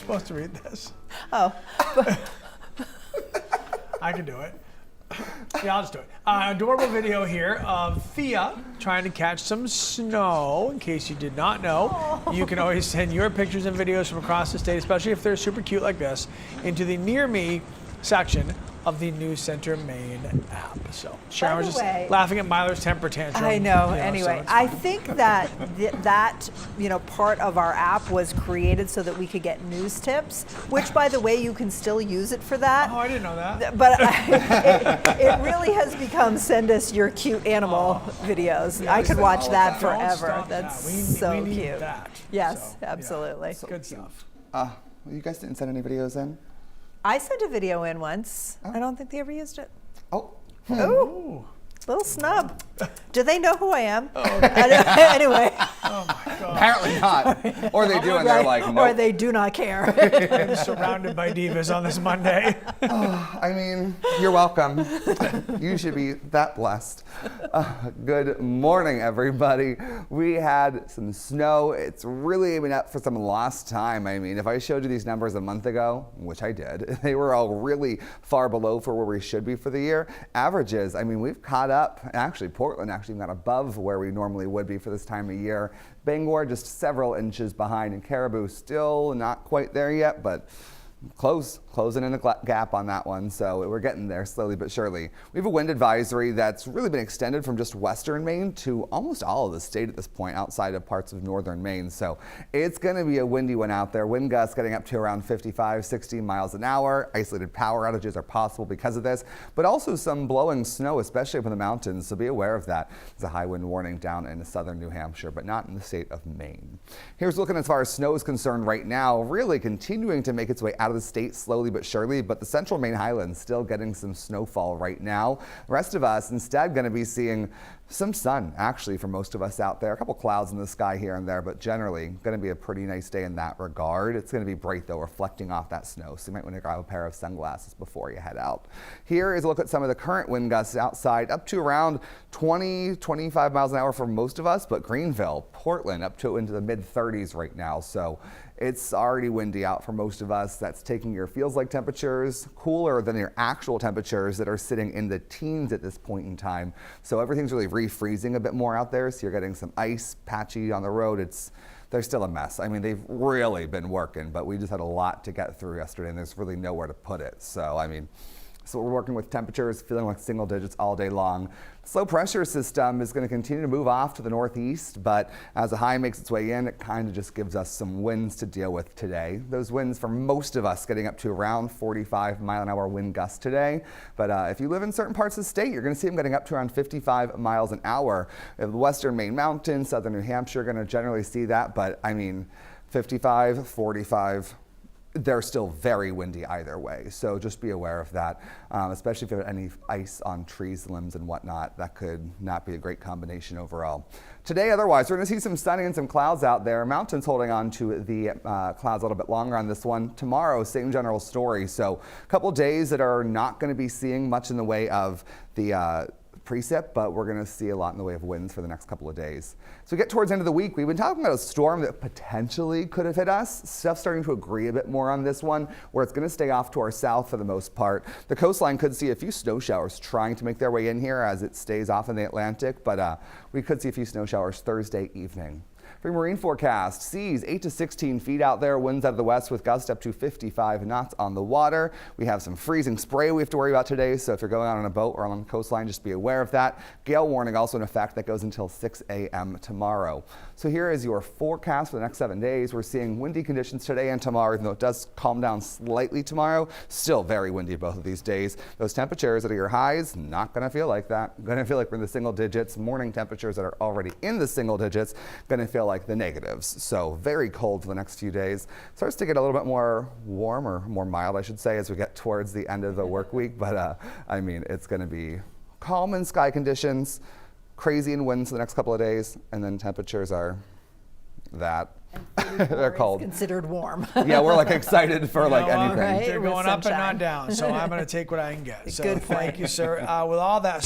supposed to read this. Oh. I can do it. Yeah, I'll just do it. Adorable video here of Thea trying to catch some snow. In case you did not know, you can always send your pictures and videos from across the state, especially if they're super cute like this, into the Near Me section of the News Center Maine app. So Sharon was just laughing at Myler's temper tantrum. I know. So anyway, I think that that part of our app was created so that we could get news tips. Which, by the way, you can still use it for that. Oh, I didn't know that. But it really has become send us your cute animal videos. I could watch that forever. That's so we need cute. That. Yes, So, absolutely. Yeah. Good stuff. You guys didn't send any videos in? I sent a video in once. I don't think they ever used it. Oh. Ooh. Little snub. Do they know who I am? Anyway. Oh my God. Apparently not. Or they do, and they're like, nope. Or they do not care. I'm surrounded by divas on this Monday. I mean, you're welcome. You should be that blessed. Good morning, everybody. We had some snow. It's really aiming up for some lost time. I mean, if I showed you these numbers a month ago, which I did, they were all really far below for where we should be for the year. Averages, I mean, we've caught up. Actually, Portland actually got above where we normally would be for this time of year. Bangor just several inches behind, and Caribou still not quite there yet, but closing in a gap on that one, so we're getting there slowly but surely. We have a wind advisory that's really been extended from just western Maine to almost all of the state at this point, outside of parts of northern Maine. So it's going to be a windy one out there. Wind gusts getting up to around 55, 60 miles an hour. Isolated power outages are possible because of this, but also some blowing snow, especially up in the mountains, so be aware of that. There's a high wind warning down in southern New Hampshire, but not in the state of Maine. Here's looking as far as snow is concerned right now, really continuing to make its way out of the state slowly but surely, but the central Maine Highlands still getting some snowfall right now. The rest of us instead going to be seeing some sun, actually, for most of us out there. A couple clouds in the sky here and there, but generally going to be a pretty nice day in that regard. It's going to be bright, though, reflecting off that snow, so you might want to grab a pair of sunglasses before you head out. Here is a look at some of the current wind gusts outside, up to around 20, 25 miles an hour for most of us, but Greenville, Portland, up to into the mid-30s right now, so it's already windy out for most of us. That's taking your feels like temperatures cooler than your actual temperatures that are sitting in the teens at this point in time. So everything's really refreezing a bit more out there. So you're getting some ice patchy on the road. They're still a mess. I mean, they've really been working, but we just had a lot to get through yesterday, and there's really nowhere to put it. So, I mean, so we're working with temperatures feeling like single digits all day long. Slow pressure system is going to continue to move off to the northeast, but as the high makes its way in, it kind of just gives us some winds to deal with today. Those winds for most of us getting up to around 45 mile an hour wind gusts today. But if you live in certain parts of the state, you're going to see them getting up to around 55 miles an hour. The western Maine mountains, southern New Hampshire, are going to generally see that, but I mean, 55, 45, they're still very windy either way, so just be aware of that, especially if you have any ice on trees, limbs, and whatnot. That could not be a great combination overall. Today, otherwise, we're going to see some sunny and some clouds out there. Mountains holding on to the clouds a little bit longer on this one. Tomorrow, same general story. So a couple days that are not going to be seeing much in the way of the precip, but we're going to see a lot in the way of winds for the next couple of days. So we get towards the end of the week, we've been talking about a storm that potentially could have hit us. Stuff's starting to agree a bit more on this one, where it's going to stay off to our south for the most part. The coastline could see a few snow showers trying to make their way in here as it stays off in the Atlantic, but we could see a few snow showers Thursday evening. For your marine forecast, seas 8 to 16 feet out there, winds out of the west with gusts up to 55 knots on the water. We have some freezing spray we have to worry about today, so if you're going out on a boat or along the coastline, just be aware of that. Gale warning also in effect that goes until 6 a.m. tomorrow. So here is your forecast for the next 7 days. We're seeing windy conditions today and tomorrow, even though it does calm down slightly tomorrow. Still very windy both of these days. Those temperatures that are your highs, not going to feel like that. Going to feel like we're in the single digits. Morning temperatures that are already in the single digits, going to feel like the negatives. So very cold for the next few days. Starts to get a little bit more warm, or more mild, I should say, as we get towards the end of the work week. But I mean, it's going to be calm in sky conditions, crazy in winds for the next couple of days, and then temperatures are that. They're cold. Considered warm. Yeah, we're like excited for like anything. Right? They're With going up and sunshine. not down, so I'm going to take what I can get. So Good thank point. you, sir. With all that